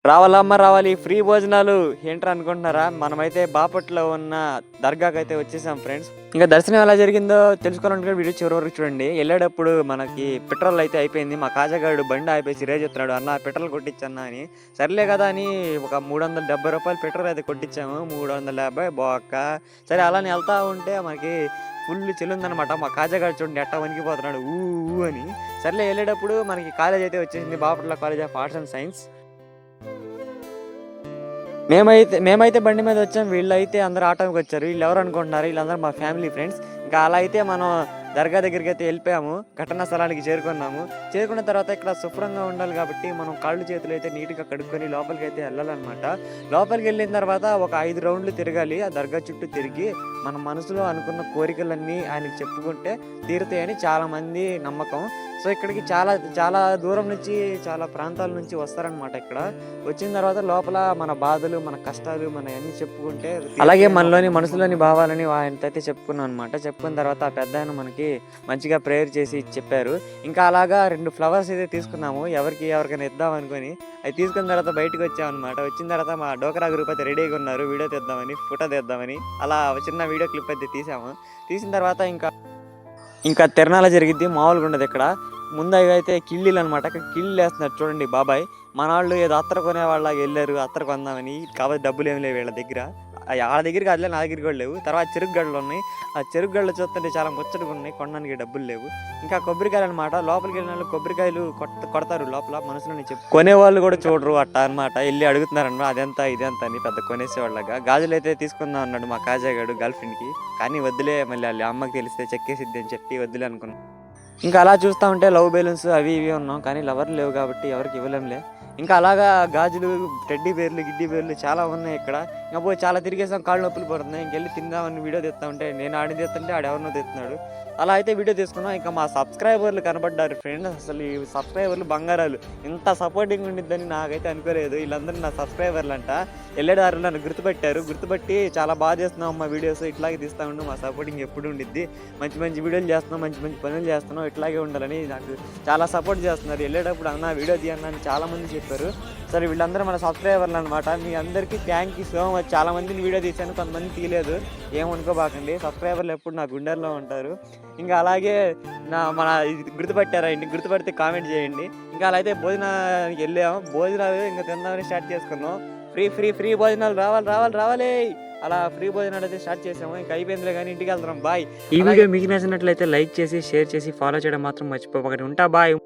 రావాలమ్మ రావాలి ఫ్రీ భోజనాలు ఏంట్రా అనుకుంటున్నారా? మనమైతే బాపట్లో ఉన్న దర్గాకి అయితే వచ్చేసాం ఫ్రెండ్స్. ఇంకా దర్శనం ఎలా జరిగిందో తెలుసుకోవాలంటే వీడియో చివరి వరకు చూడండి. వెళ్ళేటప్పుడు మనకి పెట్రోల్ అయితే అయిపోయింది. మా కాజాగాడు బండి ఆపేసి రేజ్ చెప్తున్నాడు, అన్న పెట్రోల్ కొట్టించన్నా అని. సర్లే కదా అని ఒక 370 రూపాయలు పెట్రోల్ అయితే కొట్టించాము. 350 బొక్క. సరే అలానే వెళ్తా ఉంటే మనకి ఫుల్ చెల్లుందనమాట. మా కాజాగాడు చూడండి ఎట్టా వణికిపోతున్నాడు ఊ ఊ అని. సర్లే వెళ్ళేటప్పుడు మనకి కాలేజ్ అయితే వచ్చేసింది, Bapatla college of arts and science. మేమైతే బండి మీద వచ్చాం, వీళ్ళైతే అందరూ ఆటోకి వచ్చారు. వీళ్ళు ఎవరు అనుకుంటున్నారు? వీళ్ళందరూ మా ఫ్యామిలీ ఫ్రెండ్స్. ఇంకా అలా అయితే మనం దర్గా దగ్గరికి అయితే వెళ్ళిపోయాము, ఘటనా స్థలానికి చేరుకున్నాము. చేరుకున్న తర్వాత ఇక్కడ శుభ్రంగా ఉండాలి కాబట్టి మనం కాళ్ళు చేతులు అయితే నీట్గా కడుక్కొని లోపలికి అయితే వెళ్ళాలన్నమాట. లోపలికి వెళ్ళిన తర్వాత ఒక 5 రౌండ్లు తిరగాలి. ఆ దర్గా చుట్టూ తిరిగి మన మనసులో అనుకున్న కోరికలన్నీ ఆయనకి చెప్పుకుంటే తీరుతాయని చాలా మంది నమ్మకం. సో ఇక్కడికి చాలా చాలా దూరం నుంచి, చాలా ప్రాంతాల నుంచి వస్తారనమాట. ఇక్కడ వచ్చిన తర్వాత లోపల మన బాధలు, మన కష్టాలు, మన అన్ని చెప్పుకుంటే, అలాగే మనలోని మనసులోని భావాలని ఆయనతో అయితే చెప్పుకున్నాం అనమాట. చెప్పుకున్న తర్వాత ఆ పెద్ద ఆయన మనకి మంచిగా ప్రేయర్ చేసి చెప్పారు. ఇంకా అలాగా 2 ఫ్లవర్స్ అయితే తీసుకున్నాము, ఎవరికైనా ఇద్దాం అనుకుని. అవి తీసుకున్న తర్వాత బయటకు వచ్చామన్నమాట. వచ్చిన తర్వాత మా డోకరా గ్రూప్ అయితే రెడీగా ఉన్నారు, వీడియో తీద్దామని, ఫోటో తీద్దామని. అలా చిన్న వీడియో క్లిప్ అయితే తీసాము. తీసిన తర్వాత ఇంకా తిరణాల జరిగిద్ది, మామూలుగా ఉండదు ఇక్కడ. ముందు అవి అయితే కిళ్ళీలు అనమాట. అక్కడ కిళ్ళీలు వేస్తున్నారు చూడండి బాబాయ్. మన వాళ్ళు ఏదో అత్తరు కొనే వాళ్ళకి వెళ్ళారు, అత్తరు కొందామని. కాబట్టి డబ్బులు ఏమి లేవు వీళ్ళ దగ్గర. వాళ్ళ దగ్గరికి అట్లే నా దగ్గర కూడా లేవు. తర్వాత చెరుకుగడ్డలు ఉన్నాయి. ఆ చెరుకుగడ్డలు చూస్తుంటే చాలా ముచ్చటగా ఉన్నాయి, కొనడానికి డబ్బులు లేవు. ఇంకా కొబ్బరికాయలు అనమాట. లోపలికి వెళ్ళిన వాళ్ళు కొబ్బరికాయలు కొడతారు లోపల, మనసులో చెప్పు. కొనేవాళ్ళు కూడా చూడరు అట్ట అనమాట. వెళ్ళి అడుగుతున్నారు అనమాట, అదెంత ఇదెంత అని పెద్ద కొనేసేవాళ్ళగా. గాజులు అయితే తీసుకుందాం అన్నాడు మా కాజాగాడు గర్ల్ ఫ్రెండ్కి. కానీ వద్దులే, మళ్ళీ వాళ్ళ అమ్మకి తెలిస్తే చెక్కేసిద్ది అని చెప్పి వద్దులే అనుకున్నాం. ఇంకా అలా చూస్తూ ఉంటే లవ్ బెలూన్స్ అవి ఇవి ఉన్నాం, కానీ లవర్లు లేవు కాబట్టి ఎవరికి ఇవ్వలేంలే. ఇంకా అలాగా గాజులు, టెడ్డీ బేర్లు, గిడ్డీ బేర్లు చాలా ఉన్నాయి ఇక్కడ. ఇంకా పోయి చాలా తిరిగేసాం, కాళ్ళు నొప్పులు పడుతున్నాయి. ఇంకెళ్ళి తిందామని వీడియో తీస్తా ఉంటే నేను ఆడిని తీస్తుంటే ఆడెవరినో తీస్తున్నాడు. అలా అయితే వీడియో తీసుకున్నాం. ఇంకా మా సబ్స్క్రైబర్లు కనబడ్డారు ఫ్రెండ్స్. అసలు ఈ సబ్స్క్రైబర్లు బంగారాలు. ఇంత సపోర్టింగ్ ఉండిద్దని నాకైతే అనుకోలేదు. వీళ్ళందరూ నా సబ్స్క్రైబర్లు అంట. వెళ్ళేదారులు నన్ను గుర్తుపట్టి చాలా బాగా చేస్తున్నాం అమ్మ వీడియోస్, ఇట్లాగే తీస్తూ ఉండు, మా సపోర్టింగ్ ఎప్పుడు ఉండిద్ది, మంచి మంచి వీడియోలు చేస్తున్నాం, మంచి మంచి పనులు చేస్తున్నాం, ఇట్లాగే ఉండాలని నాకు చాలా సపోర్ట్ చేస్తున్నారు. వెళ్ళేటప్పుడు అన్న వీడియో తీయన్నా అని చాలామంది చెప్పారు. సరే వీళ్ళందరూ మన సబ్స్క్రైబర్లు అనమాట. మీ అందరికీ థ్యాంక్ యూ సో మచ్. చాలా మందిని వీడియో తీశాను, కొంతమంది తీయలేదు, ఏమనుకోబాకండి. సబ్స్క్రైబర్లు ఎప్పుడు నా గుండెల్లో ఉంటారు. ఇంకా అలాగే మన గుర్తుపట్టారా? ఇంటికి గుర్తుపడితే కామెంట్ చేయండి. ఇంకా అలా అయితే భోజనానికి వెళ్ళాము. భోజనాలు ఇంకా తిందామని స్టార్ట్ చేసుకున్నాం. ఫ్రీ భోజనాలు రావాలి. అలా ఫ్రీ భోజనాలు అయితే స్టార్ట్ చేసాము. ఇంకా అయిపోయిందిలే కానీ ఇంటికి వెళ్తున్నాం. బాయ్. ఈ వీడియో మీకు నచ్చినట్లయితే లైక్ చేసి, షేర్ చేసి, ఫాలో చేయడం మాత్రం మర్చిపోకండి. ఉంటా, బాయ్.